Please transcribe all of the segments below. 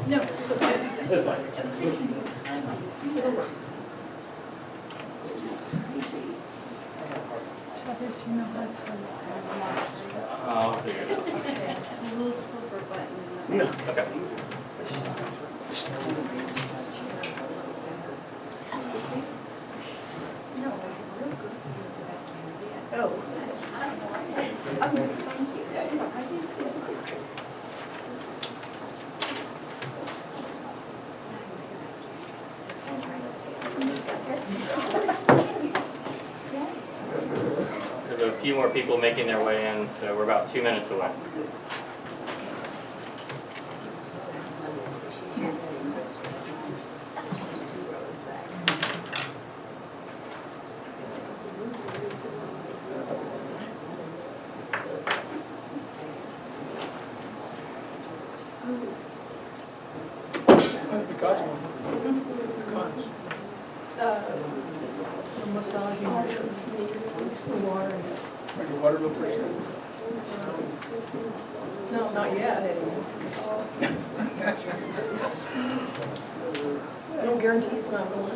No, it's okay. This is like, Travis, do you know how to turn I'll figure it out. It's a little silver button. No. Okay. Oh. There's a few more people making their way in, so we're about 2 minutes away. The massaging, the water. Are your water bill pretty good? No, not yet, anyway. No guarantee it's not going to.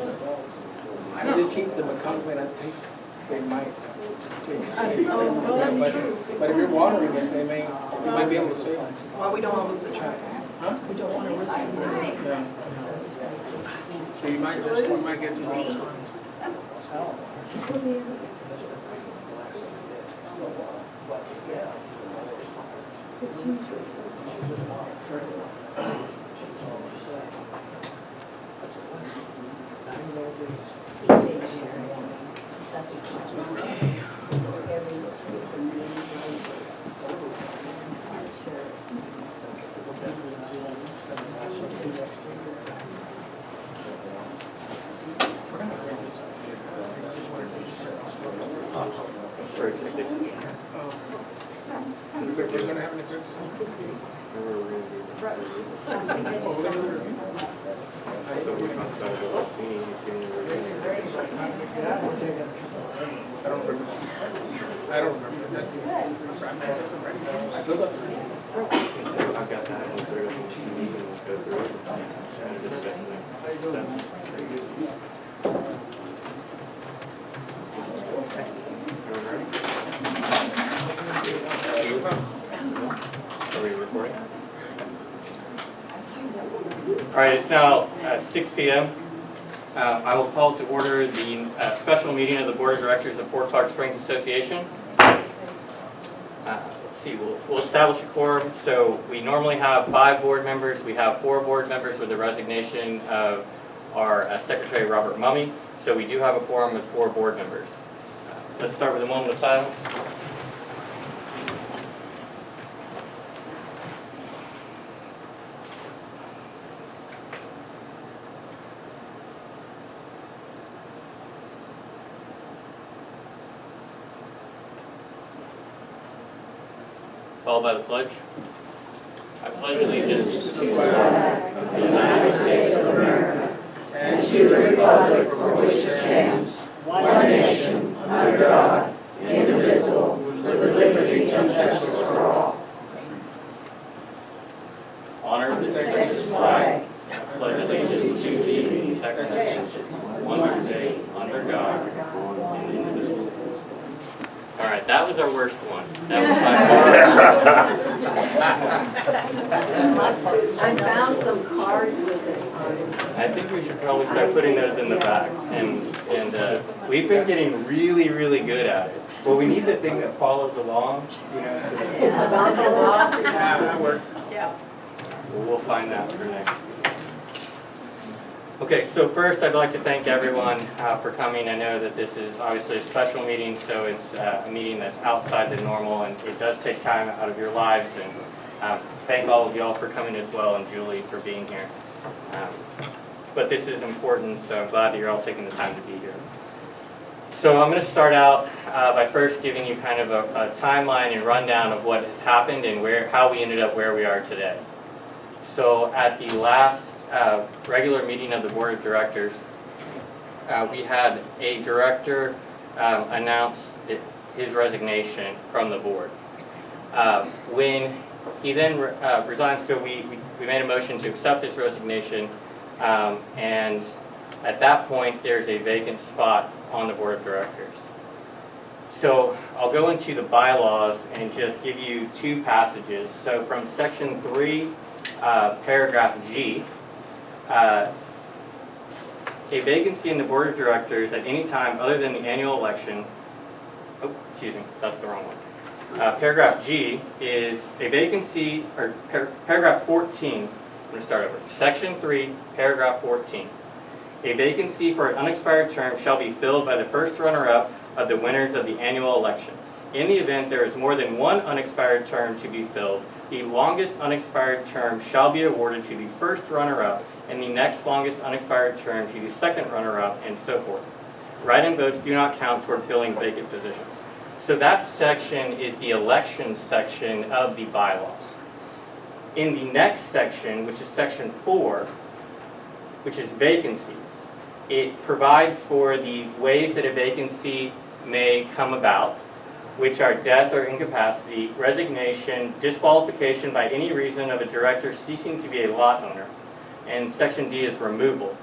This heat, the McConnell may not taste, they might. Well, that's true. But if you're watering it, you might be able to save it. Well, we don't want to lose the track. Huh? We don't want to risk it. Yeah. So you might get some bonus funds. We're gonna read this. For executive session. So we're gonna have an executive session? Oh, we're gonna do a review? So we talked about the last meeting, you've given your review. I don't remember. I don't remember that. I filled out the review. So I've got that one through, and we can go through it and discuss the next steps. Everyone ready? Are we recording? All right, it's now 6 p.m. I will call to order the special meeting of the Board of Directors of Fort Clark Springs Association. Let's see, we'll establish a quorum. So we normally have 5 board members. We have 4 board members with the resignation of our Secretary Robert Mummy. So we do have a quorum with 4 board members. Let's start with a moment of silence. Followed by the pledge. I pledge allegiance to the flag of the United States of America and to the republic for which it stands, one nation, under God, indivisible, with liberty and justice for all. Honor the Texas flag. I pledge allegiance to the Texas, one state, under God, indivisible. All right, that was our worst one. That was by far. I found some cards with it. I think we should probably start putting those in the back. And we've been getting really, really good at it. Well, we need the thing that follows along, you know. So That worked. Yeah. we'll find that for next week. Okay, so first I'd like to thank everyone for coming. I know that this is obviously a special meeting, so it's a meeting that's outside the normal, and it does take time out of your lives. And thank all of y'all for coming as well, and Julie for being here. But this is important, so I'm glad that you're all taking the time to be here. So I'm going to start out by first giving you kind of a timeline and rundown of what has happened and how we ended up where we are today. So at the last regular meeting of the Board of Directors, we had a director announce his resignation from the board. When He then resigned, so we made a motion to accept his resignation, and at that point, there's a vacant spot on the board of directors. So I'll go into the bylaws and just give you two passages. So from section 3, paragraph G, a vacancy in the board of directors at any time other than the annual election, oh, excuse me, that's the wrong one. Paragraph G is a vacancy, or paragraph 14, I'm going to start over. Section 3, paragraph 14. A vacancy for an unexpired term shall be filled by the first runner-up of the winners of the annual election. In the event there is more than one unexpired term to be filled, the longest unexpired term shall be awarded to the first runner-up, and the next longest unexpired term to the second runner-up, and so forth. Write-in votes do not count toward filling vacant positions. So that section is the election section of the bylaws. In the next section, which is section 4, which is vacancies, it provides for the ways that a vacancy may come about, which are death or incapacity, resignation, disqualification by any reason of a director ceasing to be a lot owner, and section D is removal.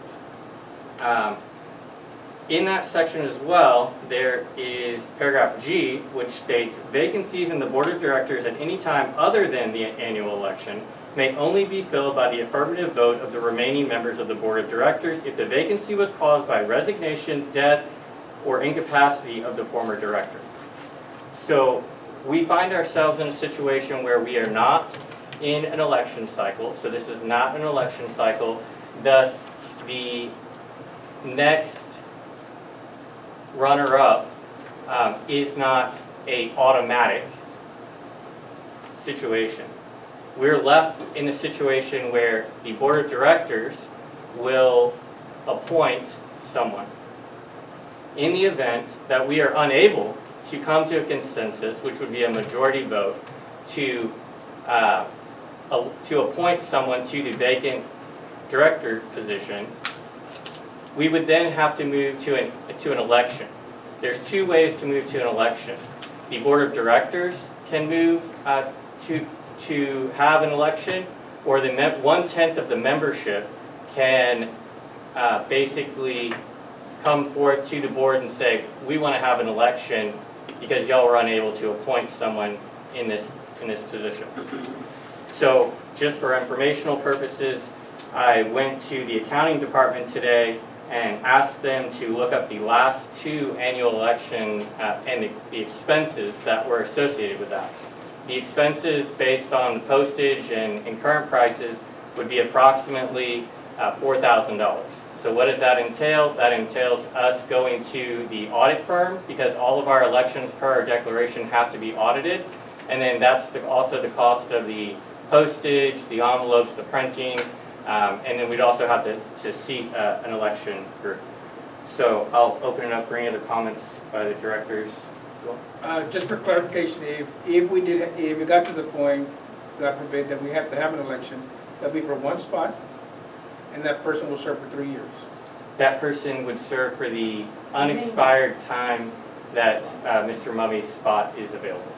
In that section as well, there is paragraph G, which states vacancies in the board of directors at any time other than the annual election may only be filled by the affirmative vote of the remaining members of the board of directors if the vacancy was caused by resignation, death, or incapacity of the former director. So we find ourselves in a situation where we are not in an election cycle, so this is not an election cycle, thus the next runner-up is not an automatic situation. We're left in a situation where the board of directors will appoint someone. In the event that we are unable to come to a consensus, which would be a majority vote, to appoint someone to the vacant director position, we would then have to move to an election. There's two ways to move to an election. The board of directors can move to have an election, or the 1/10 of the membership can basically come forth to the board and say, we want to have an election because y'all were unable to appoint someone in this position. So just for informational purposes, I went to the accounting department today and asked them to look up the last 2 annual election and the expenses that were associated with that. The expenses based on postage and current prices would be approximately $4,000. So what does that entail? That entails us going to the audit firm, because all of our elections per our declaration have to be audited, and then that's also the cost of the postage, the envelopes, the printing, and then we'd also have to seat an election group. So I'll open it up for any other comments by the directors. Just for clarification, if we got to the point, God forbid, that we have to have an election, that'll be for one spot, and that person will serve for 3 years. That person would serve for the unexpired time that Mr. Mummy's spot is available.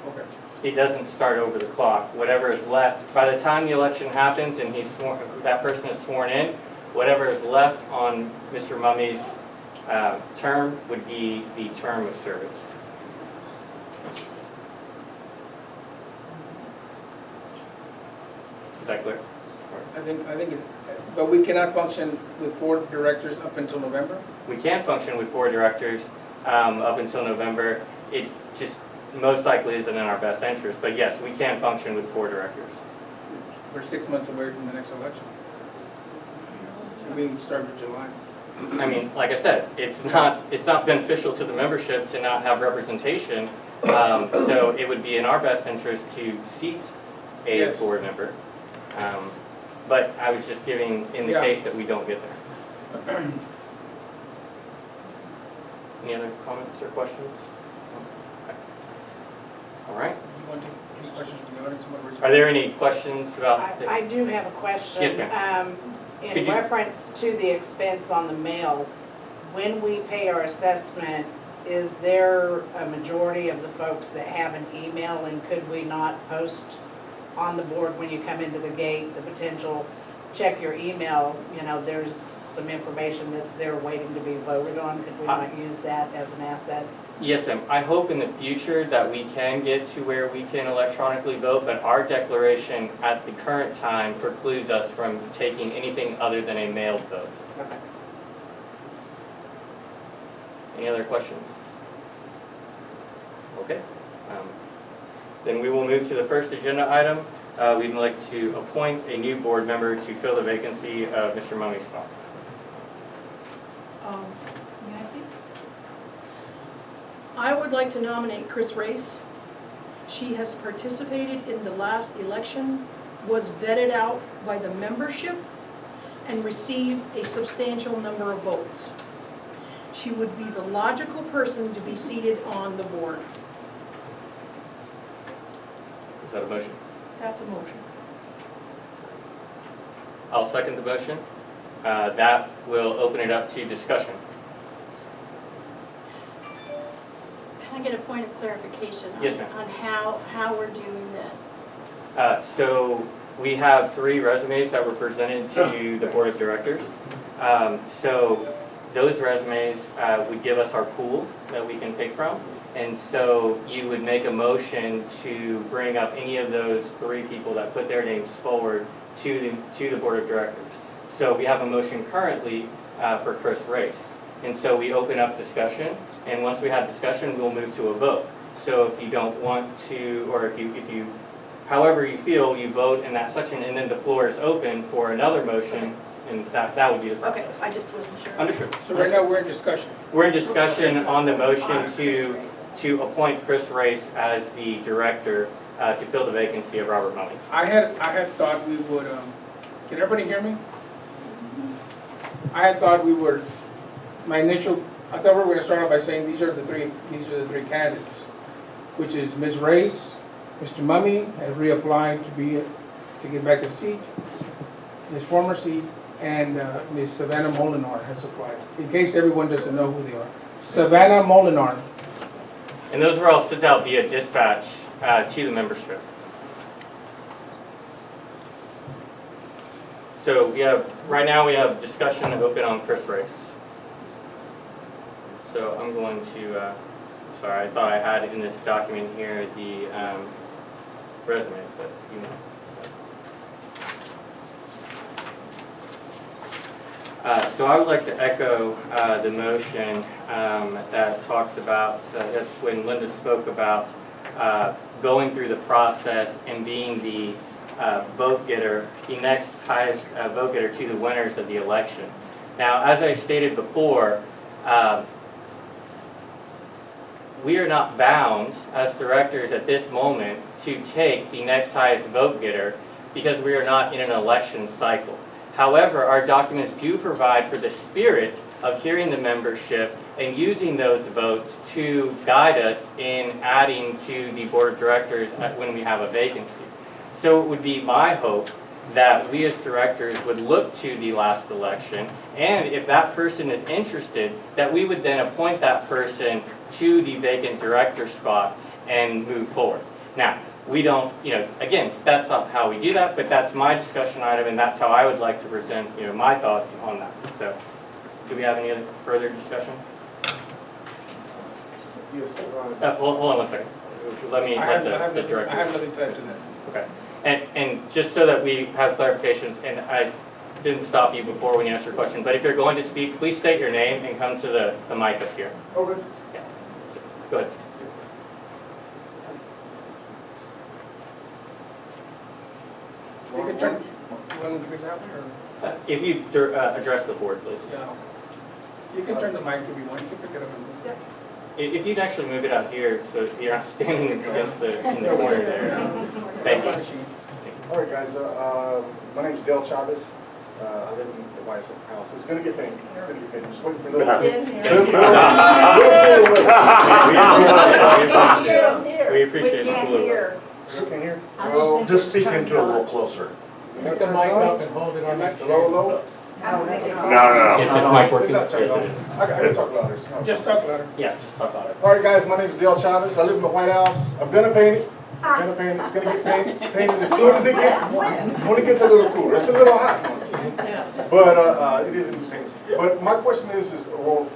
Okay. It doesn't start over the clock. Whatever is left, by the time the election happens and that person is sworn in, whatever is left on Mr. Mummy's term would be the term of service. Is that clear? I think but we cannot function with 4 directors up until November? We can function with 4 directors up until November. It just most likely isn't in our best interest, but yes, we can function with 4 directors. We're 6 months away from the next election. We start in July. I mean, like I said, it's not beneficial to the membership to not have representation, so it would be in our best interest to seat a Yes. board member. But I was just giving in the case that we don't get there. Any other comments or questions? Okay. All right. You want to take any questions from the audience? Are there any questions about? I do have a question. Yes, ma'am. Could In you- reference to the expense on the mail, when we pay our assessment, is there a majority of the folks that have an email, and could we not post on the board when you come into the gate, the potential, check your email, there's some information that's there waiting to be voted on, could we not use that as an asset? Yes, ma'am. I hope in the future that we can get to where we can electronically vote, but our declaration at the current time precludes us from taking anything other than a mailed vote. Okay. Any other questions? Okay. Then we will move to the first agenda item. We'd like to appoint a new board member to fill the vacancy of Mr. Mumey's spot. May I speak? I would like to nominate Chris Race. She has participated in the last election, was vetted out by the membership, and received a substantial number of votes. She would be the logical person to be seated on the board. Is that a motion? That's a motion. I'll second the motion. That will open it up to discussion. Can I get a point of clarification Yes, ma'am. on how we're doing this? So we have 3 resumes that were presented to the board of directors. So those resumes would give us our pool that we can pick from. And so you would make a motion to bring up any of those 3 people that put their names forward to the board of directors. So we have a motion currently for Chris Race. And so we open up discussion, and once we have discussion, we'll move to a vote. So if you don't want to, or if you however you feel, you vote in that section, and then the floor is open for another motion, and that would be the process. Okay, I just wasn't sure. Understood. So right now, we're in discussion. We're in discussion on the motion Chris Race. to appoint Chris Race as the director to fill the vacancy of Robert Mumey. I had thought we would, can everybody hear me? I had thought we were, I thought we were gonna start off by saying these are the three candidates, which is Ms. Race, Mr. Mumey has reapplied to get back his seat, his former seat, and Ms. Savannah Molinar has applied, in case everyone doesn't know who they are. Savannah Molinar. And those were all sent out via dispatch to the membership. So right now we have discussion open on Chris Race. So I'm going to, sorry, I thought I had in this document here the resumes, but you know. So I would like to echo the motion that talks about, when Linda spoke about going through the process and being the vote getter, the next highest vote getter to the winners of the election. Now, as I stated before, we are not bound as directors at this moment to take the next highest vote getter because we are not in an election cycle. However, our documents do provide for the spirit of hearing the membership and using those votes to guide us in adding to the board of directors when we have a vacancy. So it would be my hope that we as directors would look to the last election, and if that person is interested, that we would then appoint that person to the vacant director spot and move forward. Now, we don't, again, that's not how we do that, but that's my discussion item, and that's how I would like to present, my thoughts on that. So, do we have any other further discussion? Yes, Hold on one second. Let me let the director. I have nothing to add to that. Okay. And just so that we have clarifications, and I didn't stop you before when you asked your question, but if you're going to speak, please state your name and come to the mic up here. Okay. Yeah. So, go ahead. You can turn, you want me to that way, or? If you address the board, please. Yeah. You can turn the mic if you want, you can pick it up and move it. If you'd actually move it out here so you're not standing against in the corner there. Thank you. All right, guys, my name's Del Chavez. I live in the White House. It's gonna get pink. It's gonna get pink. I'm just waiting for a little bit. We appreciate the cool. You can hear? Well, just speak into it a little closer. Lift the mic up and hold it on. Hello, hello? No, that's If not. this mic works, It's yes not turned it on. is. I can talk louder. It's not- Just talk louder. Yeah, just talk about it. All right, guys, my name is Dale Chavez. I live in the White House. I'm gonna paint it. I'm gonna paint it. It's gonna get painted as soon as when it gets a little cooler. It's a little hot, but it is gonna be painted. But my question is, well,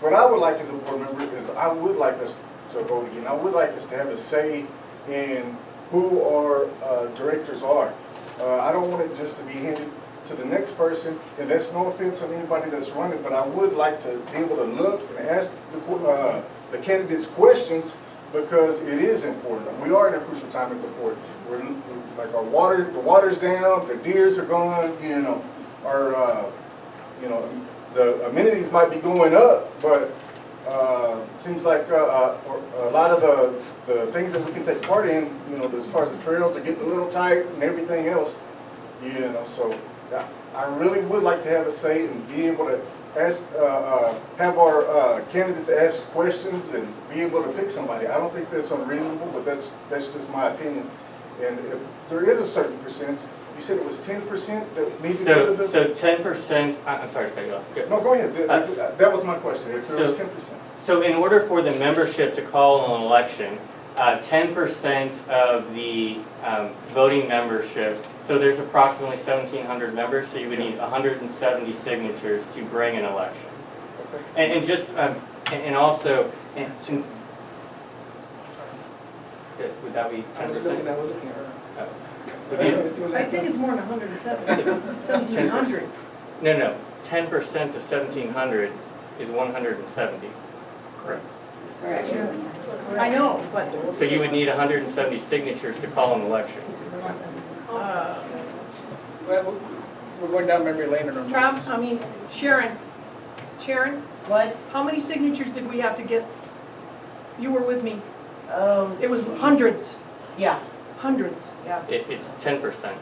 what I would like as a board member is I would like us to vote again. I would like us to have a say in who our directors are. I don't want it just to be handed to the next person, and that's no offense on anybody that's running, but I would like to be able to look and ask the candidates questions, because it is important. We are in a crucial time at the port. We're like the water's down, the deers are gone, the amenities might be going up, but it seems like a lot of the things that we can take part in, as far as the trails are getting a little tight and everything else, so I really would like to have a say and be able to ask, have our candidates ask questions and be able to pick somebody. I don't think that's unreasonable, but that's just my opinion. And if there is a certain percentage, you said it was 10% that needs to go to the... So 10%, I'm sorry to cut you off. Go. No, go ahead. That was my question. If there was 10%. So in order for the membership to call an election, 10% of the voting membership, so there's approximately 1,700 members, so you would need 170 signatures to bring an election. Okay. And just, and also, since, would that be 10%? I was looking at her. Would be- I think it's more than 170, 1,700. No, 10% of 1,700 is 170. Correct. I know, but, So you would need 170 signatures to call an election. Well, we're going down memory lane in our minds. Sharon, What? how many signatures did we have to get? You were with me. It was hundreds, Yeah, hundreds. yeah. It's 10%.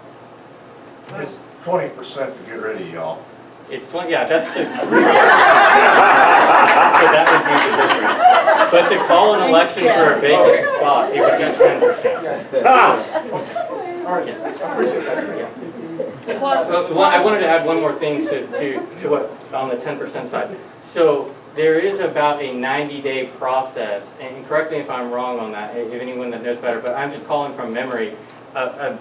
It's 20% to get rid of y'all. It's 20, yeah, that's the. So that would be the difference. But to call an election for a vacant spot, it would be 10%. All right. I appreciate that. Plus, Well, I wanted to add one more thing to what, on the 10% side. So there is about a 90-day process, and correct me if I'm wrong on that, if anyone that knows better, but I'm just calling from memory,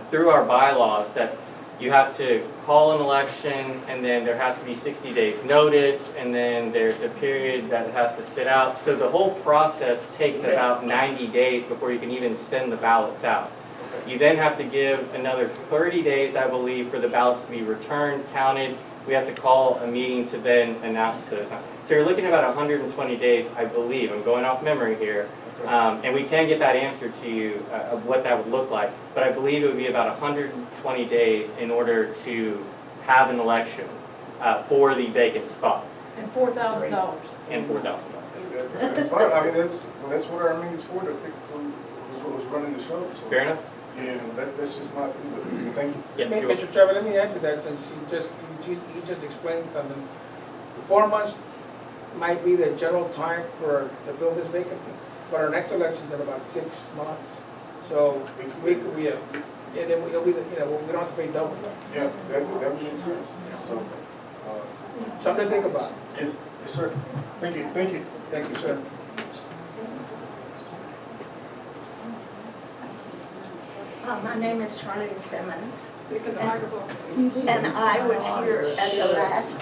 through our bylaws, that you have to call an election, and then there has to be 60 days notice, and then there's a period that it has to sit out. So the whole process takes about 90 days before you can even send the ballots out. You then have to give another 30 days, I believe, for the ballots to be returned, counted. We have to call a meeting to then announce those. So you're looking at about 120 days, I believe. I'm going off memory here. And we can get that answer to you of what that would look like. But I believe it would be about 120 days in order to have an election for the vacant spot, and $4,000. and $4,000. That's fine. I mean, that's what our meeting's for, to pick who's running the show. So. Fair enough? Yeah, that's just my opinion. Thank you. Yeah, Hey, you're welcome. Mr. Trevor, let me add to that, since you just explained something. 4 months might be the general time to fill this vacancy, but our next election's in about 6 months. So and then we don't have to pay double. Yeah, that would make sense. So, Something to think about. yes, sir. Thank you. Thank you, sir. My name is Charlene Simmons, and I was here at the last.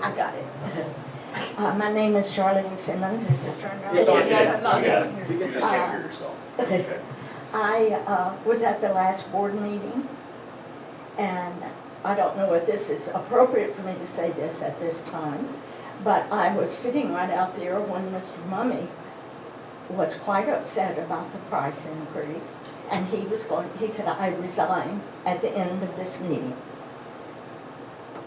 I got it. My name is Charlene Simmons. Is it turned on? Yes, it is. You got it. You can just take care of yourself. I was at the last board meeting, and I don't know if this is appropriate for me to say this at this time, but I was sitting right out there when Mr. Mummy was quite upset about the price increase, and he said, I resign at the end of this meeting.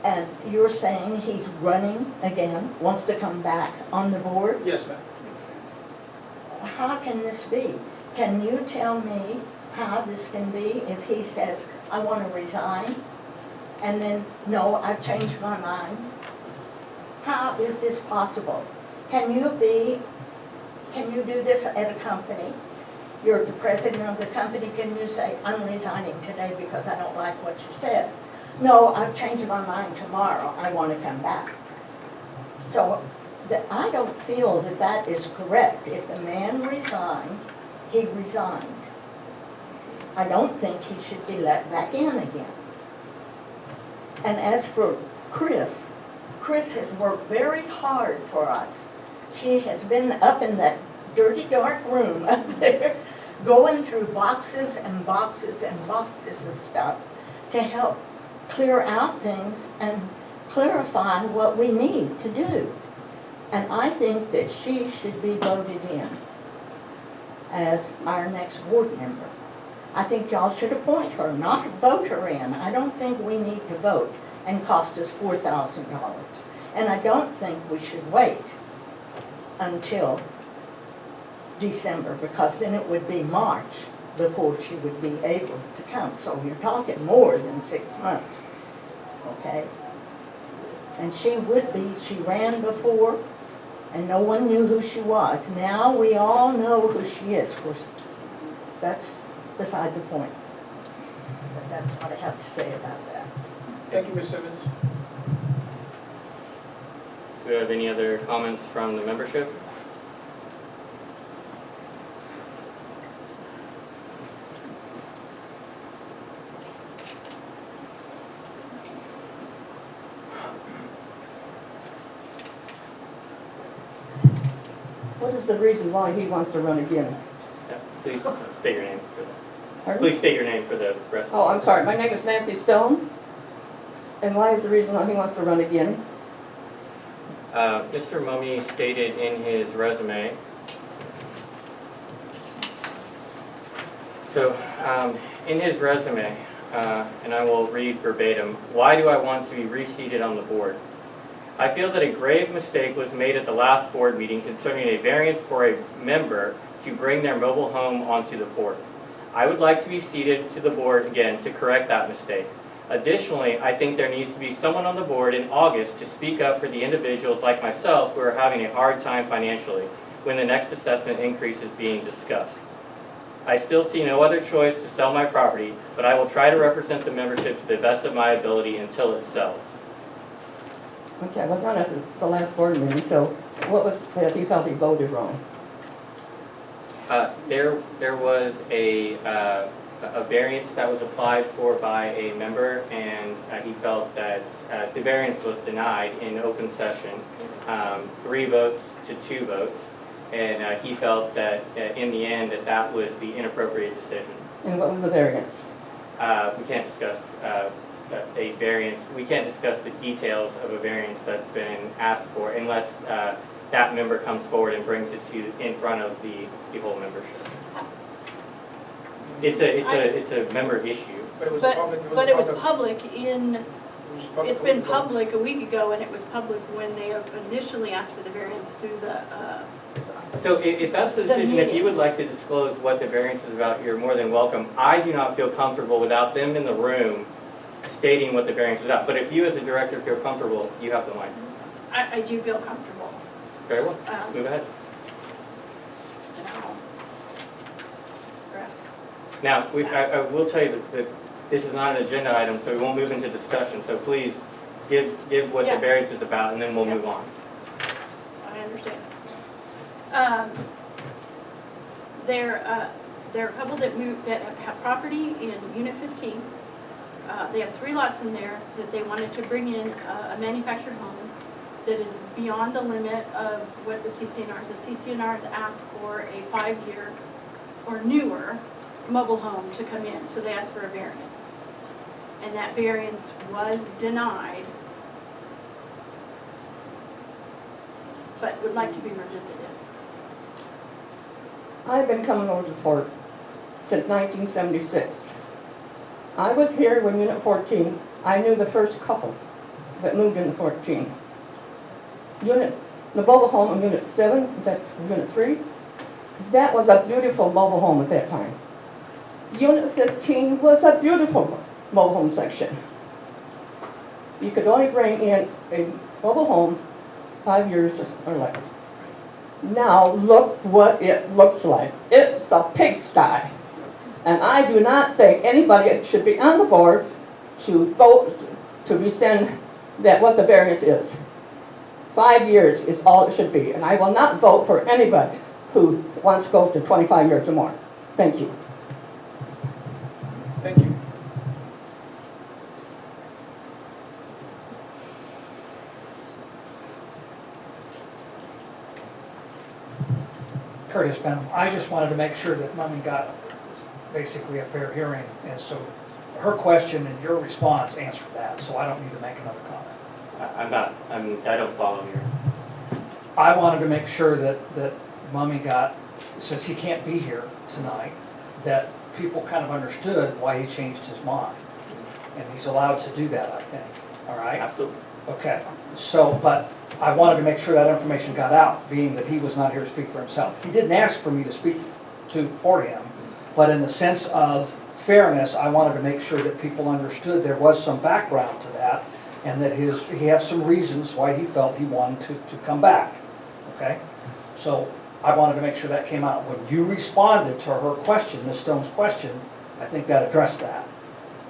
And you're saying he's running again, wants to come back on the board? Yes, ma'am. How can this be? Can you tell me how this can be if he says, I want to resign, and then, no, I've changed my mind? How is this possible? Can you do this at a company? You're the president of the company, can you say, I'm resigning today because I don't like what you said? No, I've changed my mind tomorrow, I want to come back. So I don't feel that that is correct. If the man resigned, he resigned. I don't think he should be let back in again. And as for Chris has worked very hard for us. She has been up in that dirty, dark room up there, going through boxes and boxes and boxes of stuff to help clear out things and clarify what we need to do. And I think that she should be voted in as our next board member. I think y'all should appoint her, not vote her in. I don't think we need to vote and cost us $4,000. And I don't think we should wait until December, because then it would be March before she would be able to come. So you're talking more than 6 months, okay? And she ran before, and no one knew who she was. Now we all know who she is. Of course, that's beside the point. But that's what I have to say about that. Thank you, Ms. Simmons. Do we have any other comments from the membership? What is the reason why he wants to run again? Yeah, please state your name for the, Pardon? please state your name for the rest of the. Oh, I'm sorry, my name is Nancy Stone. And why is the reason why he wants to run again? Mr. Mummy stated in his resume. So, in his resume, and I will read verbatim, why do I want to be reseated on the board? I feel that a grave mistake was made at the last board meeting concerning a variance for a member to bring their mobile home onto the fort. I would like to be seated to the board again to correct that mistake. Additionally, I think there needs to be someone on the board in August to speak up for the individuals like myself who are having a hard time financially when the next assessment increase is being discussed. I still see no other choice to sell my property, but I will try to represent the membership to the best of my ability until it sells. Okay, I was not at the last board meeting, so what was that he felt he voted wrong? There was a variance that was applied for by a member, and he felt that the variance was denied in open session, 3 votes to 2 votes, and he felt that in the end that was the inappropriate decision. And what was the variance? We can't discuss a variance. We can't discuss the details of a variance that's been asked for unless that member comes forward and brings it to in front of the whole membership. It's a member issue. But it was But, public. but it was public in, It was public. it's been public a week ago, and it was public when they initially asked for the variance through the, So if that's the The decision, if you meeting. would like to disclose what the variance is about, you're more than welcome. I do not feel comfortable without them in the room stating what the variance is about. But if you as a director feel comfortable, you have the mic. I do feel comfortable. Very well, Um, move ahead. Now, Now, I will tell you that this is not an agenda item, so we won't move into discussion. So please give what the Yeah. variance is about, and then we'll Yeah. move on. I understand. There are a couple that have property in Unit 15. They have 3 lots in there that they wanted to bring in a manufactured home that is beyond the limit of what the CCNRs. The CCNRs asked for a 5-year or newer mobile home to come in, so they asked for a variance. And that variance was denied, but would like to be revisited. I've been coming over to the fort since 1976. I was here when Unit 14, I knew the first couple that moved into 14. The mobile home in Unit 7, is that Unit 3? That was a beautiful mobile home at that time. Unit 15 was a beautiful mobile home section. You could only bring in a mobile home 5 years or less. Now look what it looks like. It's a pigsty. And I do not think anybody should be on the board to vote to rescind that what the variance is. 5 years is all it should be, and I will not vote for anybody who wants to go to 25 years or more. Thank you. Thank you. Curtis Benham, I just wanted to make sure that Mummy got basically a fair hearing, and so her question and your response answered that, so I don't need to make another comment. I don't follow here. I wanted to make sure that Mummy got, since he can't be here tonight, that people kind of understood why he changed his mind. And he's allowed to do that, I think, all right? Absolutely. Okay, so, but I wanted to make sure that information got out, being that he was not here to speak for himself. He didn't ask for me to speak for him, but in the sense of fairness, I wanted to make sure that people understood there was some background to that, and that he had some reasons why he felt he wanted to come back, okay? So I wanted to make sure that came out. When you responded to her question, Ms. Stone's question, I think that addressed that.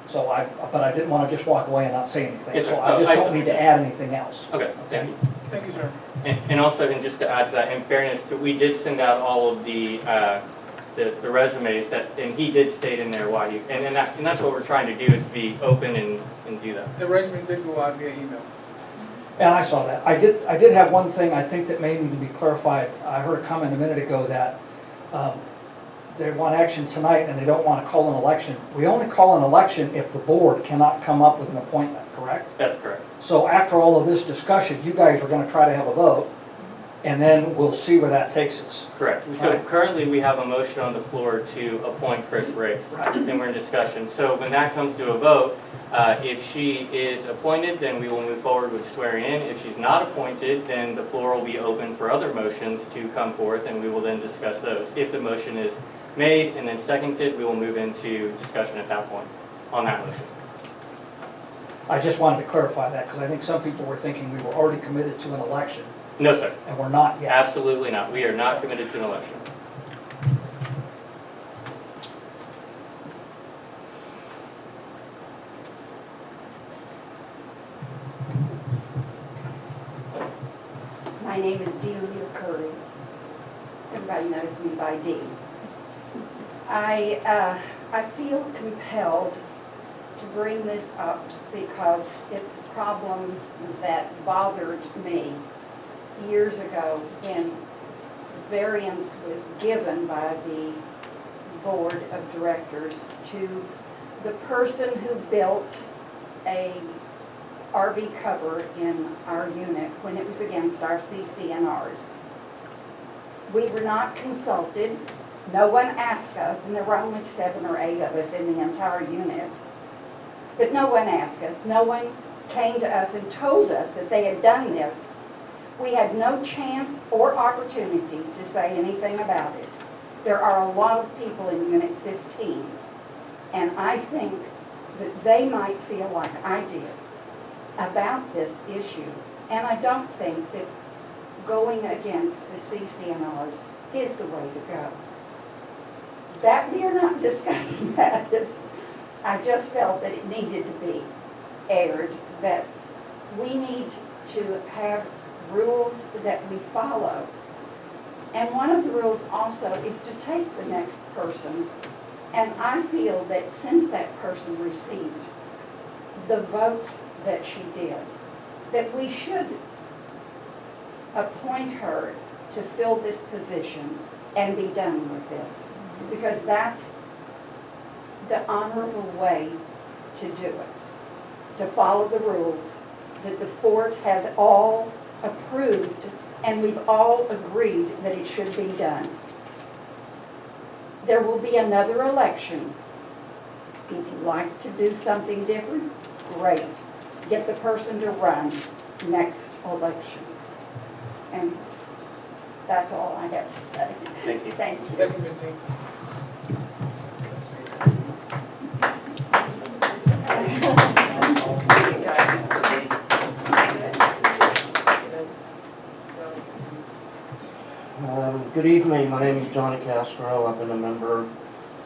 So but I didn't want to just walk away and not say anything. Yes, sir. So I just I don't need to add anything else. Okay, thank you. Thank you, sir. And also, and just to add to that, in fairness, we did send out all of the resumes and he did state in there why you, and that's what we're trying to do, is to be open and do that. The resumes did go out via email. And I saw that. I did have one thing I think that may need to be clarified. I heard a comment a minute ago that they want action tonight and they don't want to call an election. We only call an election if the board cannot come up with an appointment, correct? That's correct. So after all of this discussion, you guys are going to try to have a vote, and then we'll see where that takes us. Correct. So Right. currently, we have a motion on the floor to appoint Chris Race, Right. and we're in discussion. So when that comes to a vote, if she is appointed, then we will move forward with swearing in. If she's not appointed, then the floor will be open for other motions to come forth, and we will then discuss those. If the motion is made and then seconded, we will move into discussion at that point on that motion. I just wanted to clarify that, because I think some people were thinking we were already committed to an election, No, sir. and we're not yet. Absolutely not. We are not committed to an election. My name is Delia Curry. Everybody knows me by Dee. I feel compelled to bring this up because it's a problem that bothered me years ago when variance was given by the board of directors to the person who built a RV cover in our unit when it was against our CCNRs. We were not consulted. No one asked us, and there were only 7 or 8 of us in the entire unit. But no one asked us. No one came to us and told us that they had done this. We had no chance or opportunity to say anything about it. There are a lot of people in Unit 15, and I think that they might feel like I did about this issue. And I don't think that going against the CCNRs is the way to go. That we are not discussing that. I just felt that it needed to be aired, that we need to have rules that we follow. And one of the rules also is to take the next person. And I feel that since that person received the votes that she did, that we should appoint her to fill this position and be done with this. Because that's the honorable way to do it, to follow the rules that the fort has all approved and we've all agreed that it should be done. There will be another election. If you'd like to do something different, great. Get the person to run next election. And that's all I have to say. Thank you. Thank you. Thank you, Ms. Dean. Good evening, my name is Johnny Castro. I've been a member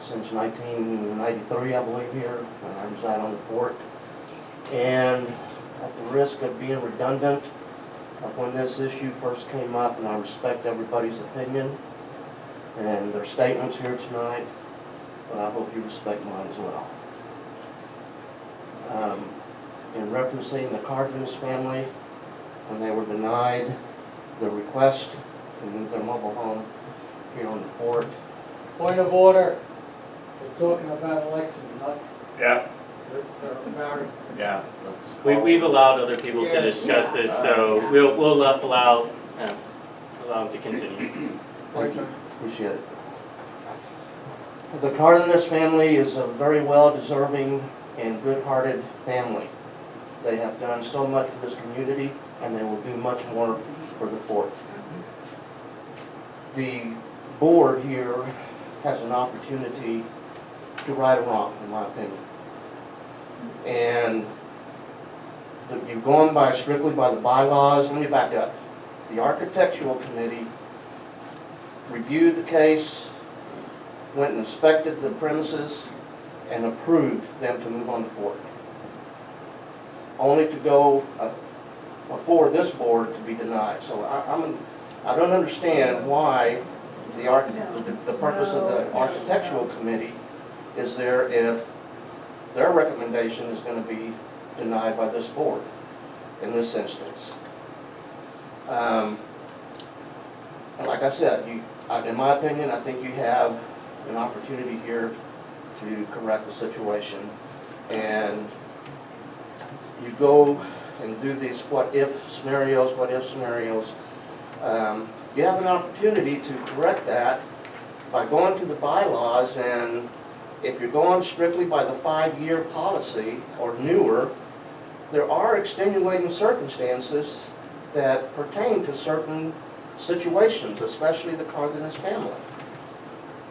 since 1993, I believe, here. I reside on the fort. And at the risk of being redundant, when this issue first came up, and I respect everybody's opinion and their statements here tonight, but I hope you respect mine as well. In referencing the Cardenas family, when they were denied the request to move their mobile home here on the fort. Point of order. We're talking about elections, not Yeah, their marriage. yeah. We've allowed other people to Yes. discuss this, so we'll allow them to continue. Right, John. Appreciate it. The Cardenas family is a very well-deserving and good-hearted family. They have done so much for this community, and they will do much more for the fort. The board here has an opportunity to right a wrong, in my opinion. And you've gone by strictly by the bylaws. Let me back up. The architectural committee reviewed the case, went and inspected the premises, and approved them to move on the fort. Only to go before this board to be denied. So I don't understand why the purpose of the architectural committee is there if their recommendation is going to be denied by this board in this instance. And like I said, in my opinion, I think you have an opportunity here to correct the situation. And you go and do these what-if scenarios. You have an opportunity to correct that by going to the bylaws, and if you're going strictly by the 5-year policy or newer, there are extenuating circumstances that pertain to certain situations, especially the Cardenas family.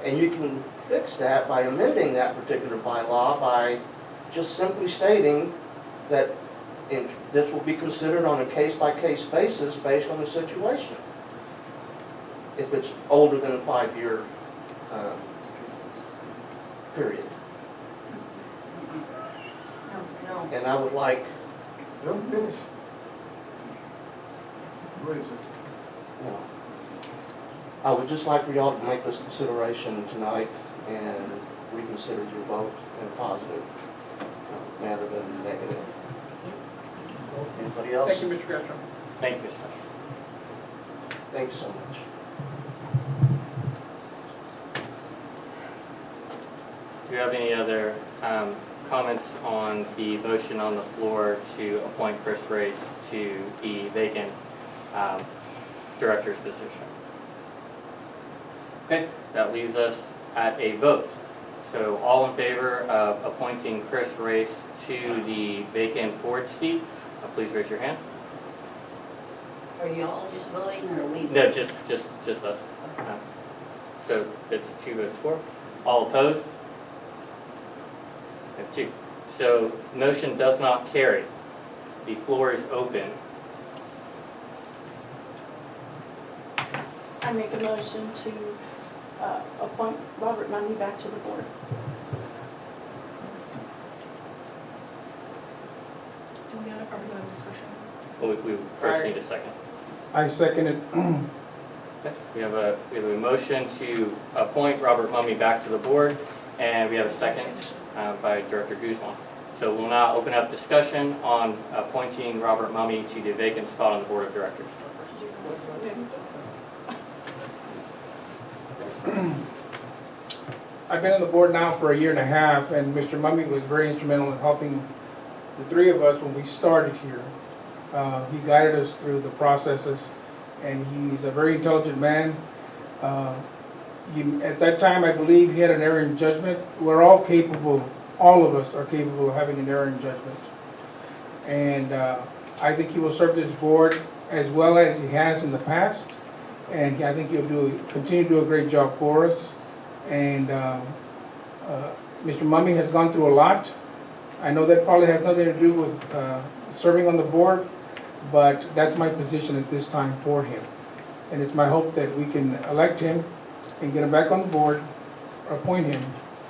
And you can fix that by amending that particular bylaw by just simply stating that this will be considered on a case-by-case basis based on the situation, if it's older than a 5-year period. No. And I would like, Don't finish. Go ahead, sir. you know, I would just like for y'all to make this consideration tonight and reconsider your vote in a positive manner than a negative. Anybody else? Thank you, Mr. Castro. Thank you, Mr. Usher. Thank you so much. Do you have any other comments on the motion on the floor to appoint Chris Race to the vacant director's position? Okay, that leaves us at a vote. So all in favor of appointing Chris Race to the vacant board seat, please raise your hand. Are you all just voting or are we? No, just us. So it's 2 votes for. All opposed? We have 2. So motion does not carry. The floor is open. I make a motion to appoint Robert Mundy back to the board. Do we have a discussion? Well, we first need a second. I second it. Okay. We have a motion to appoint Robert Mummy back to the board, and we have a second by Director Guzman. So we'll now open up discussion on appointing Robert Mummy to the vacant spot on the board of directors. I've been on the board now for 1.5 years, and Mr. Mummy was very instrumental in helping the 3 of us when we started here. He guided us through the processes, and he's a very intelligent man. At that time, I believe he had an error in judgment. We're all capable, all of us are capable of having an error in judgment. And I think he will serve this board as well as he has in the past. And I think he'll continue to do a great job for us. And Mr. Mummy has gone through a lot. I know that probably has nothing to do with serving on the board, but that's my position at this time for him. And it's my hope that we can elect him and get him back on the board, or appoint him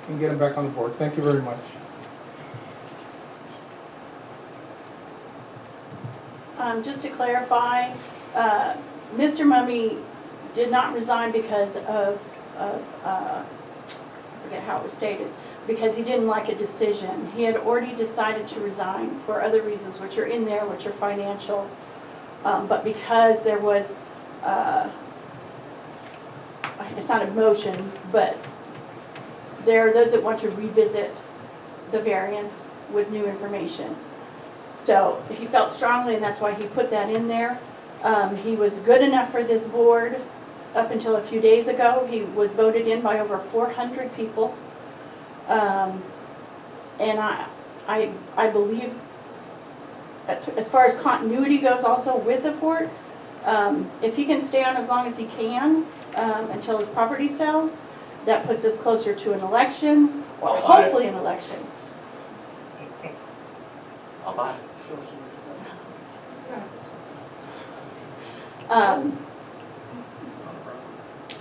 and get him back on the board. Thank you very much. Just to clarify, Mr. Mummy did not resign because of, I forget how it was stated, because he didn't like a decision. He had already decided to resign for other reasons, which are in there, which are financial. But because there was, it's not a motion, but there are those that want to revisit the variance with new information. So he felt strongly, and that's why he put that in there. He was good enough for this board up until a few days ago. He was voted in by over 400 people. And I believe, as far as continuity goes also with the fort, if he can stay on as long as he can until his property sells, that puts us closer to an election, or hopefully an election. I'll buy it.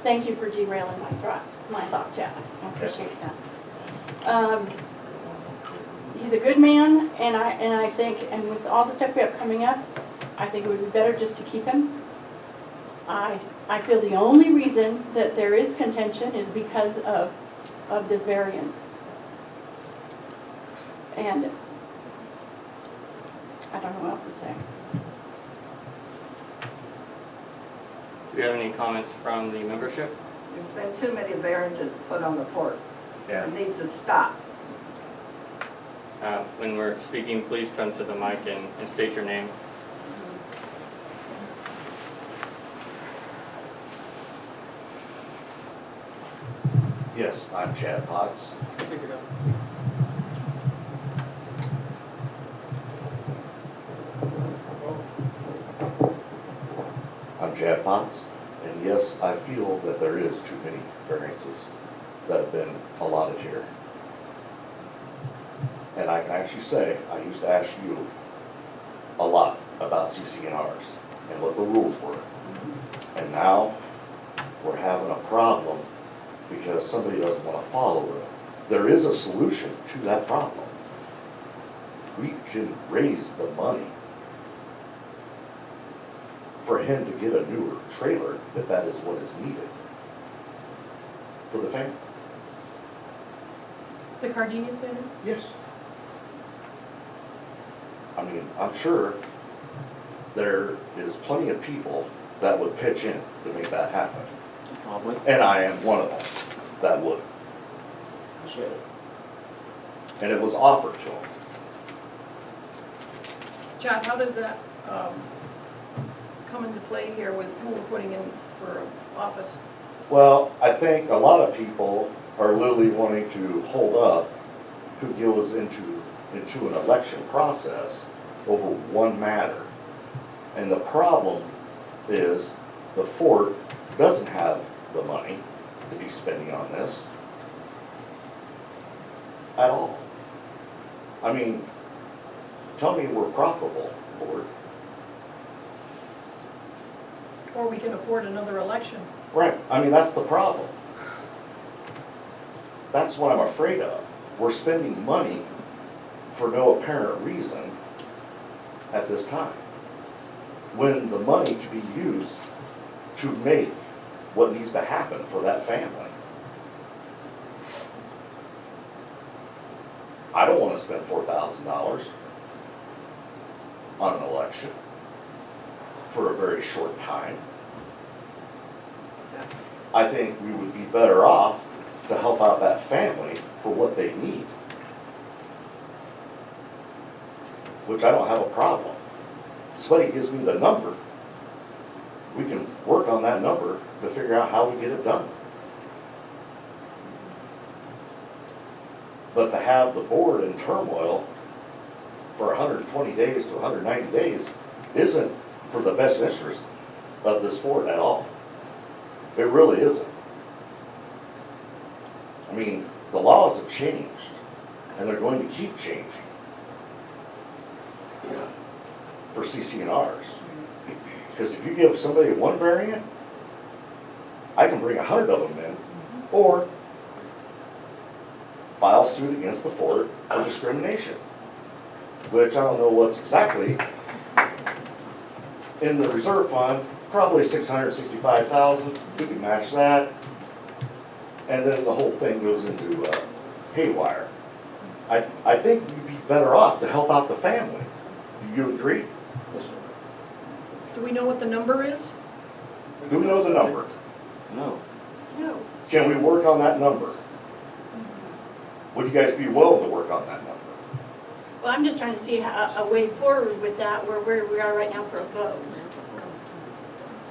Thank you for derailing my thought, Jack. I appreciate that. He's a good man, and I think, and with all the stuff we have coming up, I think it would be better just to keep him. I feel the only reason that there is contention is because of this variance. And I don't know what else to say. Do you have any comments from the membership? There's been too many variances put on the fort. Yeah. It needs to stop. When we're speaking, please turn to the mic and state your name. Yes, I'm Chad Potts. Pick it up. I'm Chad Potts, and yes, I feel that there is too many variances that have been allotted here. And I can actually say, I used to ask you a lot about CC&Rs and what the rules were. And now, we're having a problem because somebody doesn't want to follow it. There is a solution to that problem. We can raise the money for him to get a newer trailer if that is what is needed for the family. The Cardenias family? Yes. I mean, I'm sure there is plenty of people that would pitch in to make that happen. Probably. And I am one of them that would. And it was offered to him. Chad, how does that come into play here with who we're putting in for office? Well, I think a lot of people are literally wanting to hold up who goes into an election process over one matter. And the problem is the fort doesn't have the money to be spending on this at all. I mean, tell me we're profitable, Lord. Or we can afford another election? Right, I mean, that's the problem. That's what I'm afraid of. We're spending money for no apparent reason at this time, when the money could be used to make what needs to happen for that family. I don't want to spend $4,000 on an election for a very short time. I think we would be better off to help out that family for what they need. Which I don't have a problem. Somebody gives me the number, we can work on that number to figure out how we get it done. But to have the board in turmoil for 120 days to 190 days isn't for the best interest of this fort at all. It really isn't. I mean, the laws have changed, and they're going to keep changing for CC&Rs. Because if you give somebody one variant, I can bring 100 of them in, or file suit against the fort for discrimination, which I don't know what's exactly in the reserve fund, probably 665,000, we can match that, and then the whole thing goes into haywire. I think we'd be better off to help out the family. Do you agree? Do we know what the number is? Do we know the number? No. No. Can we work on that number? Would you guys be willing to work on that number? Well, I'm just trying to see a way forward with that, where we are right now for a vote.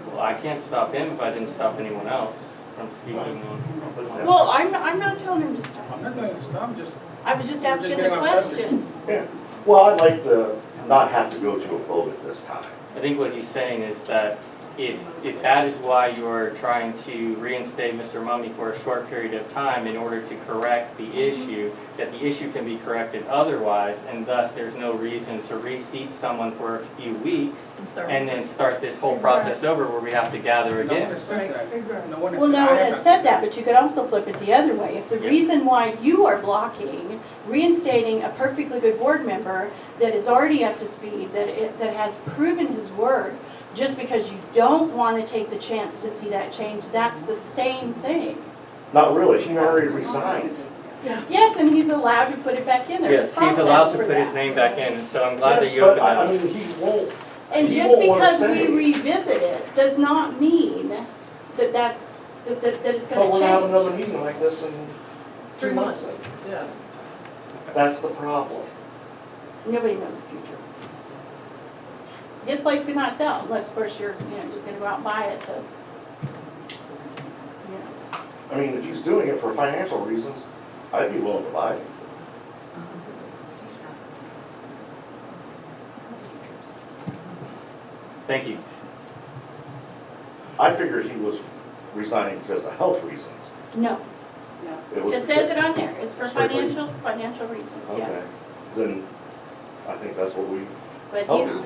Well, I can't stop him if I didn't stop anyone else from speaking on. Well, I'm not telling him to I'm stop. not telling you to stop, I'm just, I was just We're just asking the getting off subject. question. Yeah. Well, I'd like to not have to go to a vote at this time. I think what he's saying is that if that is why you're trying to reinstate Mr. Mummy for a short period of time in order to correct the issue, that the issue can be corrected otherwise, and thus there's no reason to reseat someone for a few weeks and then start this whole process over where we have to gather no one again. has said that. No one has Well, said, no I one have has not said that, but you could also flip it the other way. If the Yeah. reason why you are blocking reinstating a perfectly good board member that is already up to speed, that has proven his worth, just because you don't want to take the chance to see that change, that's the same thing. Not really, he already resigned. Yes, and he's allowed to put it back in. There's a Yes, he's process allowed to for put his that. name back in, and so I'm glad Yes, that you but opened that I up. mean, he won't. And He just won't wanna because stay. we revisit it does not mean that that it's But gonna we're gonna have change. another meeting like this in 2 months. Yeah. That's the problem. Nobody knows the future. His place could not sell unless, of course, you're, just gonna go out and buy it to, I mean, if he's doing it for financial reasons, I'd be willing to buy it. Thank you. I figured he was resigning because of health reasons. No. was It says it on there. It's for Strictly- financial reasons, Okay, yes. then I think that's what we But help he's, you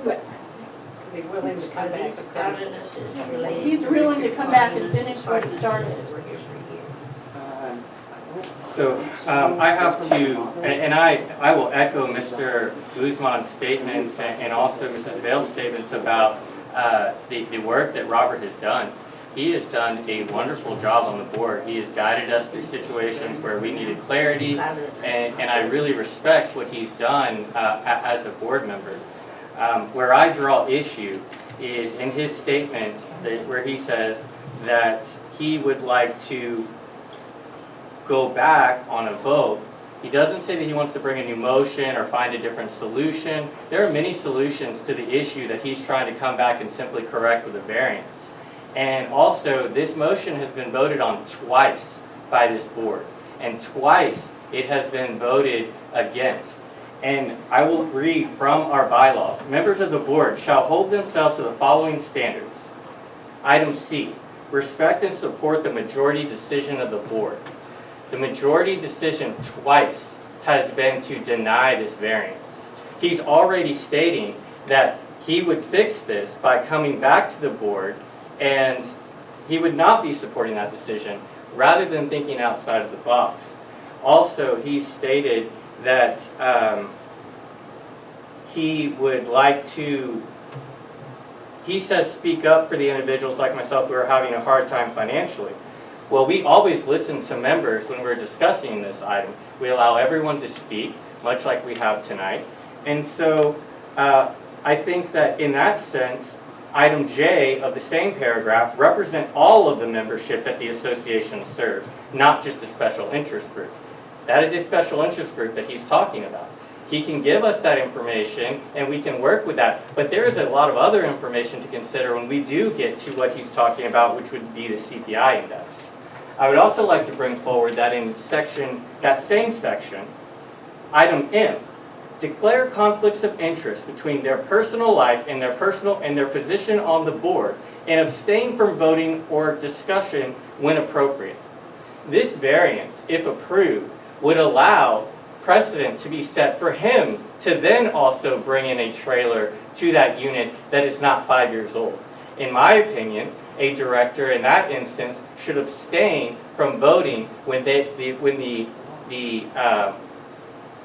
with. He's willing to come back. he's willing to come back and finish what he started. So I have to, and I will echo Mr. Guzman's statements and also Mrs. Vale's statements about the work that Robert has done. He has done a wonderful job on the board. He has guided us through situations where we needed clarity, and I really respect what he's done as a board member. Where I draw issue is in his statement where he says that he would like to go back on a vote. He doesn't say that he wants to bring a new motion or find a different solution. There are many solutions to the issue that he's trying to come back and simply correct with a variance. And also, this motion has been voted on twice by this board, and twice it has been voted against. And I will read from our bylaws. Members of the board shall hold themselves to the following standards. Item C, respect and support the majority decision of the board. The majority decision twice has been to deny this variance. He's already stating that he would fix this by coming back to the board, and he would not be supporting that decision rather than thinking outside of the box. Also, he stated that he would like to, he says, speak up for the individuals like myself who are having a hard time financially. Well, we always listen to members when we're discussing this item. We allow everyone to speak, much like we have tonight. And so I think that in that sense, item J of the same paragraph represent all of the membership that the association serves, not just a special interest group. That is a special interest group that he's talking about. He can give us that information and we can work with that, but there is a lot of other information to consider when we do get to what he's talking about, which would be the CPI index. I would also like to bring forward that in that same section, item M, declare conflicts of interest between their personal life and their position on the board, and abstain from voting or discussion when appropriate. This variance, if approved, would allow precedent to be set for him to then also bring in a trailer to that unit that is not 5 years old. in my opinion, a director in that instance should abstain from voting when the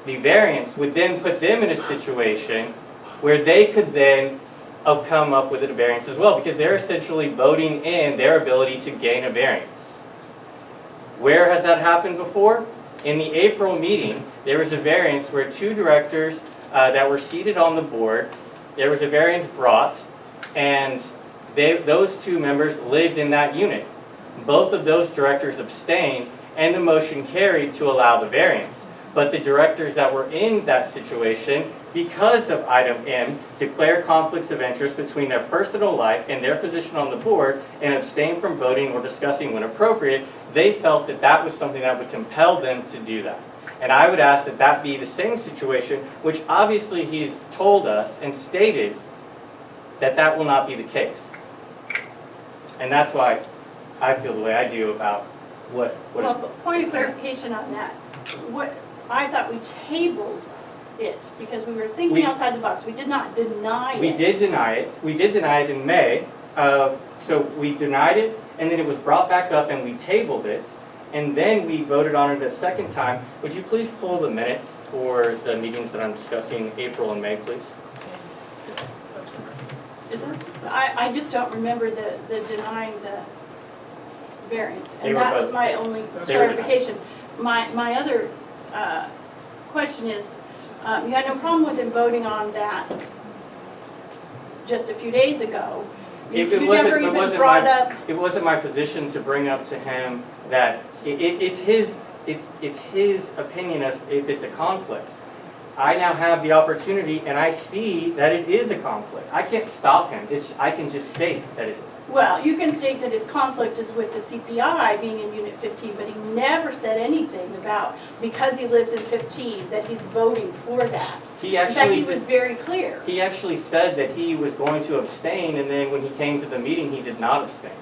variance would then put them in a situation where they could then come up with a variance as well, because they're essentially voting in their ability to gain a variance. Where has that happened before? In the April meeting, there was a variance where two directors that were seated on the board, there was a variance brought, and those two members lived in that unit. Both of those directors abstained, and the motion carried to allow the variance. But the directors that were in that situation, because of item M, declare conflicts of interest between their personal life and their position on the board, and abstain from voting or discussing when appropriate. They felt that that was something that would compel them to do that. And I would ask that that be the same situation, which obviously he's told us and stated that that will not be the case. And that's why I feel the way I do about what Well, is... point of clarification on that. What, I thought we tabled it because we were thinking outside the box. We did not deny it. We did deny it. We did deny it in May. So we denied it, and then it was brought back up, and we tabled it. And then we voted on it a second time. Would you please pull the minutes for the meetings that I'm discussing, April and May, please? That's correct. Is it? I just don't remember the denying the variance. They And were that was both- my only they were denied. clarification. My other question is, you had no problem with him voting on that just a few days ago. You never even brought up. It wasn't my position to bring up to him that it's his opinion if it's a conflict. I now have the opportunity, and I see that it is a conflict. I can't stop him. I can just state that it is. Well, you can state that his conflict is with the CPI being in Unit 15, but he never said anything about, because he lives in 15, that he's voting for that. He In fact, actually he was very clear. He actually said that he was going to abstain, and then when he came to the meeting, he did not abstain.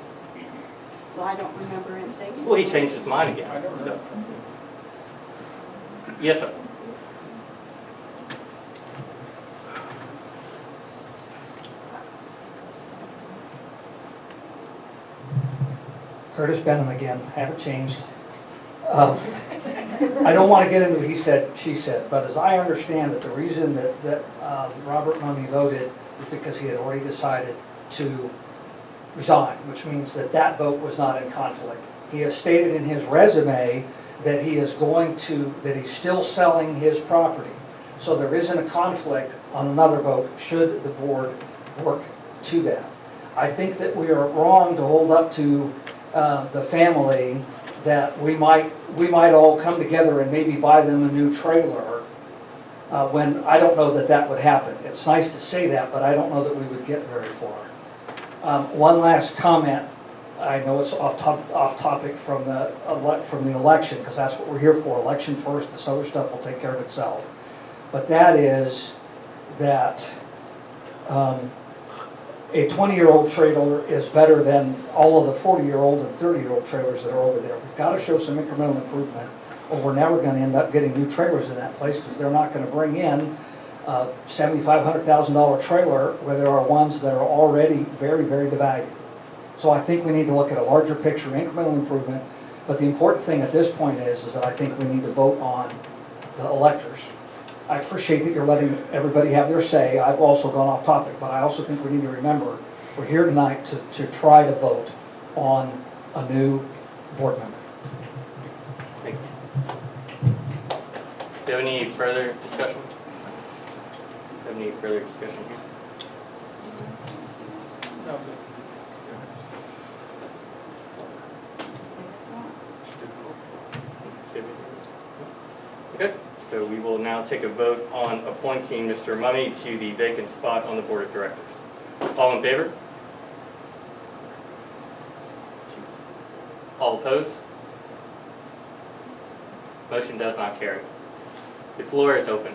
Well, I don't remember him saying anything. Well, he changed his mind again. I don't So, know. yes, sir. Curtis Benham again, haven't changed. I don't want to get into he said, she said, but as I understand it, the reason that Robert Mummy voted is because he had already decided to resign, which means that that vote was not in conflict. He has stated in his resume that he is that he's still selling his property. So there isn't a conflict on another vote should the board work to that. I think that we are wrong to hold up to the family that we might all come together and maybe buy them a new trailer when I don't know that that would happen. It's nice to say that, but I don't know that we would get very far. One last comment. I know it's off topic from the election, because that's what we're here for. Election first, this other stuff will take care of itself. But that is that a 20-year-old trailer is better than all of the 40-year-old and 30-year-old trailers that are over there. We've got to show some incremental improvement, or we're never going to end up getting new trailers in that place, because they're not going to bring in a $7,500, $1,000 trailer where there are ones that are already very, very devalued. So I think we need to look at a larger picture, incremental improvement. But the important thing at this point is that I think we need to vote on the electors. I appreciate that you're letting everybody have their say. I've also gone off topic, but I also think we need to remember we're here tonight to try to vote on a new board member. Thank you. Do you have any further discussion? Do you have any further discussion here? No, good. Okay, so we will now take a vote on appointing Mr. Mummy to the vacant spot on the board of directors. All in favor? All opposed? Motion does not carry. The floor is open.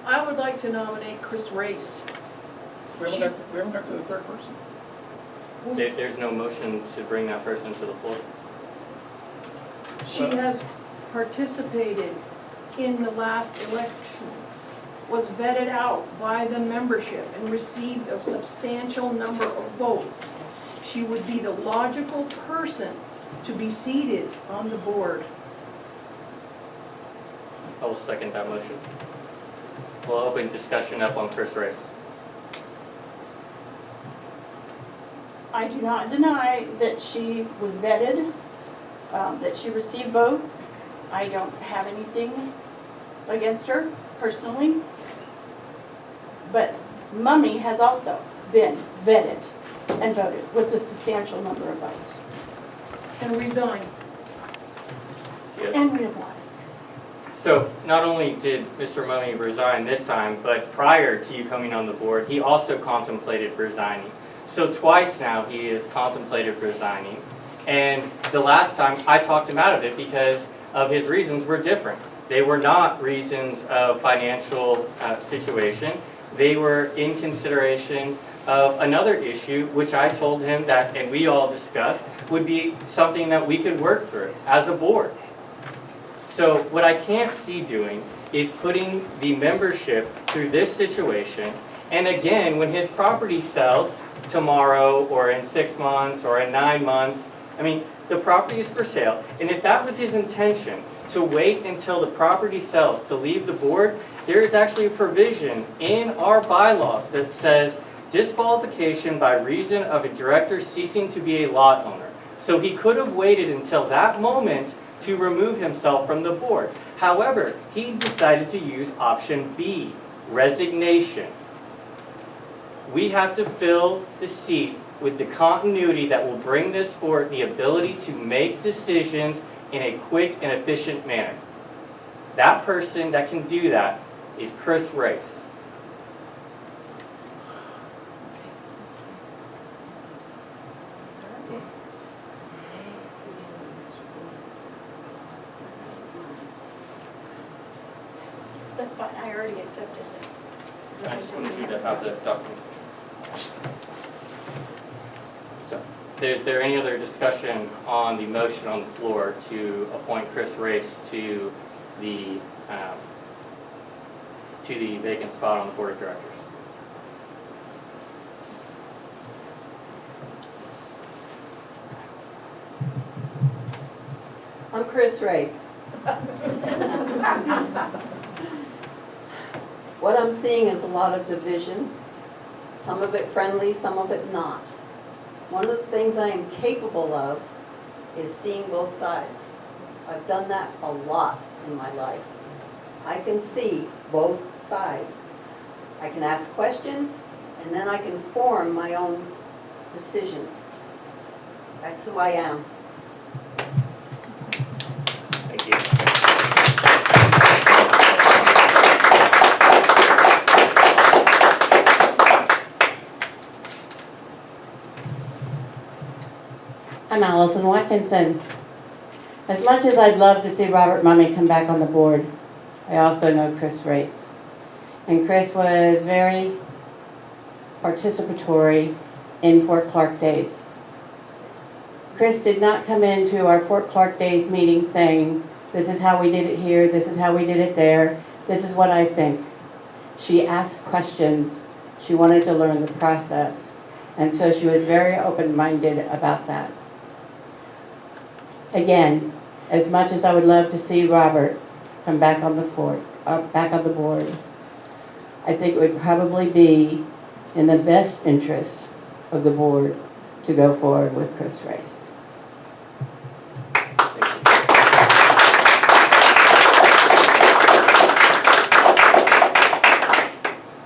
I would like to nominate Chris Race. We haven't got to the third person. There's no motion to bring that person to the floor. She has participated in the last election. was vetted out by the membership and received a substantial number of votes, she would be the logical person to be seated on the board. I will second that motion. We'll open discussion up on Chris Race. I do not deny that she was vetted, that she received votes. I don't have anything against her personally. But Mummy has also been vetted and voted with a substantial number of votes. And resign. Yes. And reapply. So not only did Mr. Mummy resign this time, but prior to you coming on the board, he also contemplated resigning. So twice now he has contemplated resigning. And the last time I talked him out of it because of his reasons were different. They were not reasons of financial situation. They were in consideration of another issue, which I told him that, and we all discussed, would be something that we could work through as a board. So what I can't see doing is putting the membership through this situation. And again, when his property sells tomorrow or in 6 months or in 9 months, I mean, the property is for sale. And if that was his intention, to wait until the property sells to leave the board, there is actually a provision in our bylaws that says disqualification by reason of a director ceasing to be a lot owner. So he could have waited until that moment to remove himself from the board. However, he decided to use option B, resignation. We have to fill the seat with the continuity that will bring this forward, the ability to make decisions in a quick and efficient manner. That person that can do that is Chris Race. That's fine, I already accepted it. I just wanted you to have the document. So, is there any other discussion on the motion on the floor to appoint Chris Race to the vacant spot on the board of directors? I'm Chris Race. What I'm seeing is a lot of division, some of it friendly, some of it not. One of the things I am capable of is seeing both sides. I've done that a lot in my life. I can see both sides. I can ask questions, and then I can form my own decisions. That's who I am. Thank you. I'm Allison Watkinson. As much as I'd love to see Robert Mummy come back on the board, I also know Chris Race. And Chris was very participatory in Fort Clark Days. Chris did not come into our Fort Clark Days meeting saying, this is how we did it here, this is how we did it there, this is what I think. She asked questions. She wanted to learn the process. And so she was very open-minded about that. Again, as much as I would love to see Robert come back on the board, I think it would probably be in the best interest of the board to go forward with Chris Race.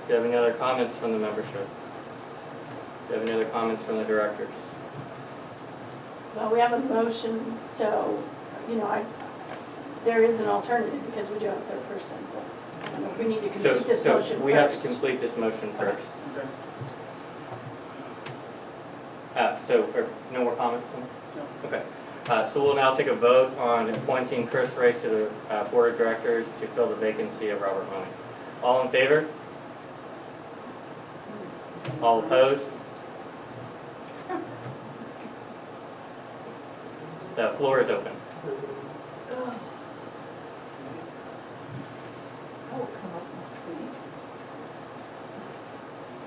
Do you have any other comments from the membership? Do you have any other comments from the directors? Well, we have a motion, so, there is an alternative because we do have a third person, but I don't know if we need to complete this motion first. So we have to complete this motion first. No more comments? No. Okay. So we'll now take a vote on appointing Chris Race to the Board of Directors to fill the vacancy of Robert Mummy. All in favor? All opposed? The floor is open. Oh, come up and speak.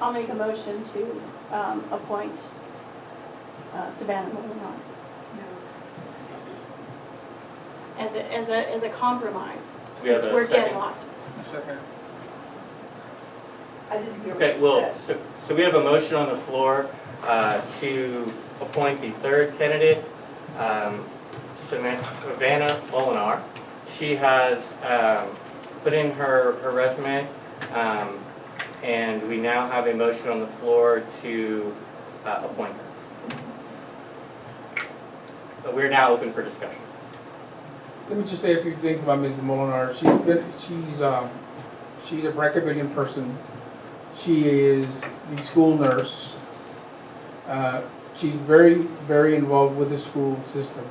I'll make a motion to appoint Savannah Molinar as a compromise, Do we have since a we're second? deadlocked. Second. I didn't hear what Okay, you well, said. so we have a motion on the floor to appoint the third candidate, Savannah Molinar. She has put in her resume, and we now have a motion on the floor to appoint her. But we're now open for discussion. Let me just say a few things about Mrs. Molinar. She's a Bracketville person. She is the school nurse. She's very, very involved with the school system.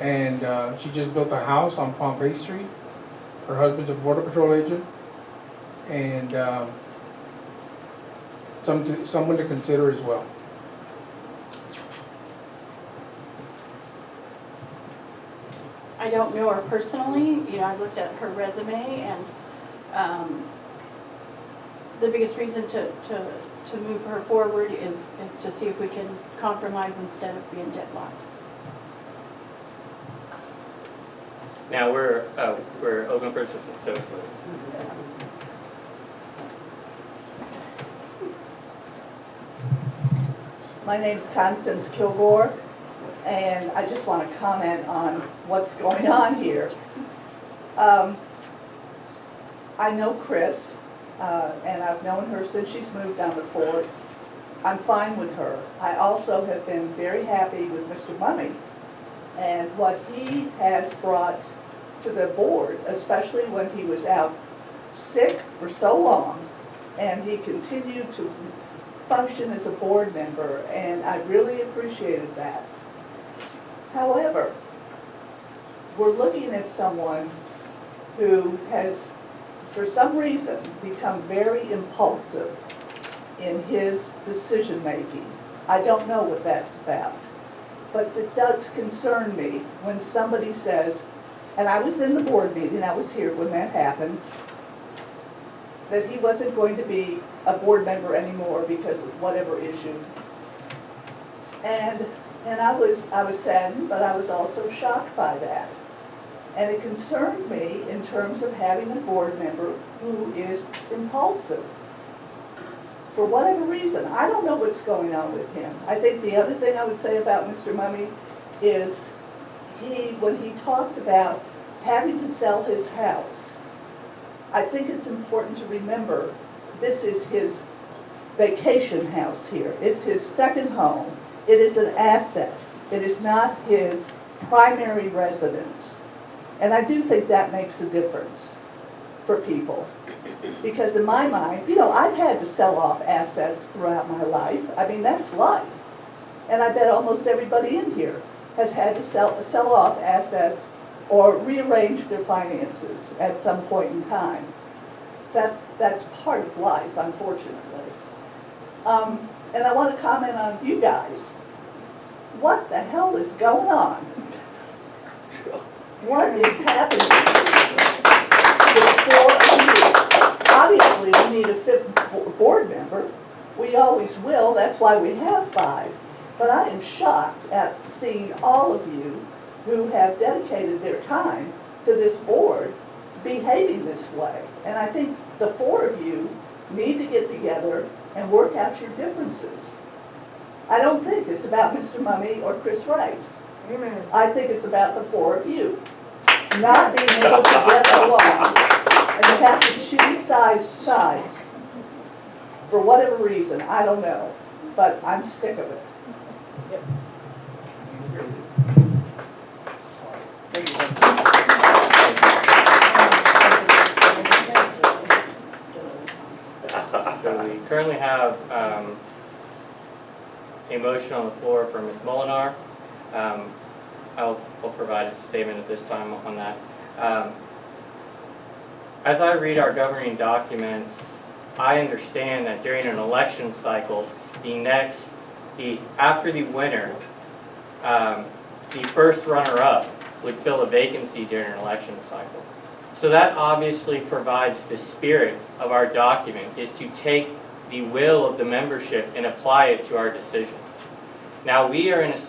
And she just built a house on Pompey Street. Her husband's a Border Patrol agent. And someone to consider as well. I don't know her personally, you know, I looked at her resume, and the biggest reason to move her forward is to see if we can compromise instead of being deadlocked. Now we're open for discussion. So My name's Constance Kilgore, and I just want to comment on what's going on here. I know Chris, and I've known her since she's moved on the 4th. I'm fine with her. I also have been very happy with Mr. Mummy and what he has brought to the board, especially when he was out sick for so long, and he continued to function as a board member, and I really appreciated that. However, we're looking at someone who has, for some reason, become very impulsive in his decision-making. I don't know what that's about, but it does concern me when somebody says, and I was in the board meeting, I was here when that happened, that he wasn't going to be a board member anymore because of whatever issue. And I was saddened, but I was also shocked by that. And it concerned me in terms of having a board member who is impulsive. For whatever reason, I don't know what's going on with him. I think the other thing I would say about Mr. Mummy is when he talked about having to sell his house, I think it's important to remember this is his vacation house here. It's his second home. It is an asset. It is not his primary residence. And I do think that makes a difference for people. Because in my mind, you know, I've had to sell off assets throughout my life. I mean, that's life. And I bet almost everybody in here has had to sell off assets or rearrange their finances at some point in time. That's part of life, unfortunately. And I want to comment on you guys. What the hell is going on? What is happening? There's 4 of you. Obviously, we need a 5th board member. We always will. That's why we have 5. But I am shocked at seeing all of you who have dedicated their time to this board behaving this way. And I think the 4 of you need to get together and work out your differences. I don't think it's about Mr. Mummy or Chris Rice. I think it's about the 4 of you not being able to get along, and you have to choose sides for whatever reason. I don't know, but I'm sick of it. So we currently have a motion on the floor for Ms. Molinar. I'll provide a statement at this time on that. As I read our governing documents, I understand that during an election cycle, after the winner, the first runner-up would fill a vacancy during an election cycle. So that obviously provides the spirit of our document, is to take the will of the membership and apply it to our decisions. Now, we are in a